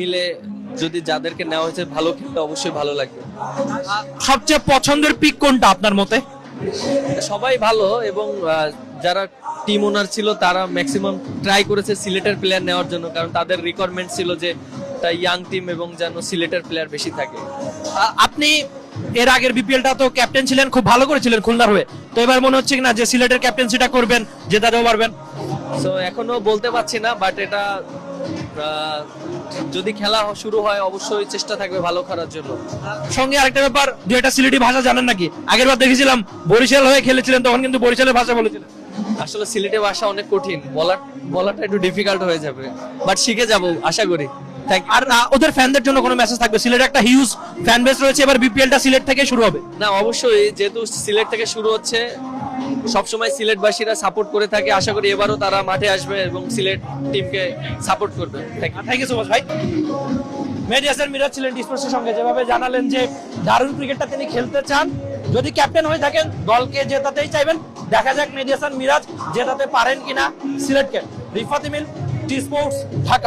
মিলে যদি যাদেরকে নেওয়া হয়েছে ভালো খেলতে অবশ্যই ভালো লাগবে। সবচেয়ে পছন্দের পিক কোনটা আপনার মতে? সবাই ভালো এবং যারা টিম ওনার ছিল তারা ম্যাক্সিমাম ট্রাই করেছে সিলেটের প্লেয়ার নেওয়ার জন্য, কারণ তাদের রিকোয়ারমেন্ট ছিল যে একটা ইয়াং টিম এবং যেন সিলেটের প্লেয়ার বেশি থাকে। আপনি এর আগের বিপিএলটা তো ক্যাপ্টেন ছিলেন, খুব ভালো করেছিলেন খুলনার হয়ে, তো এবার মনে হচ্ছে কিনা যে সিলেটের ক্যাপ্টেন্সিটা করবেন, জেতাতেও পারবেন? সো এখনো বলতে পারছি না, বাট এটা যদি খেলা শুরু হয় অবশ্যই চেষ্টা থাকবে ভালো করার জন্য। সঙ্গে আরেকটা ব্যাপার, যে এটা সিলেটি ভাষা জানেন নাকি? আগের বার দেখেছিলাম বরিশাল হয়ে খেলেছিলেন, তখন কিন্তু বরিশালের ভাষা বলেছিলেন। আসলে সিলেটে ভাষা অনেক কঠিন, বলাটা একটু ডিফিকাল্ট হয়ে যাবে, বাট শিখে যাব আশা করি। আর ওদের ফ্যানদের জন্য কোনো মেসেজ থাকবে? সিলেটে একটা হিউজ ফ্যান বেস রয়েছে, এবার বিপিএলটা সিলেট থেকে শুরু হবে। না অবশ্যই, যেহেতু সিলেট থেকে শুরু হচ্ছে, সবসময় সিলেটবাসীরা সাপোর্ট করে থাকে, আশা করি এবারও তারা মাঠে আসবে এবং সিলেট টিমকে সাপোর্ট করবে। থ্যাংক ইউ সো মাচ ভাই। মেহেদী হাসান মিরাজ ছিলেন ডিসপোর্টসের সঙ্গে, যেভাবে জানালেন যে দারুণ ক্রিকেটটা তিনি খেলতে চান, যদি ক্যাপ্টেন হয়ে থাকেন দলকে জেতাতেই চাইবেন। দেখা যাক মেহেদী হাসান মিরাজ জেতাতে পারেন কিনা সিলেটকে। Rifat ইমিল, T Sports, Dhaka.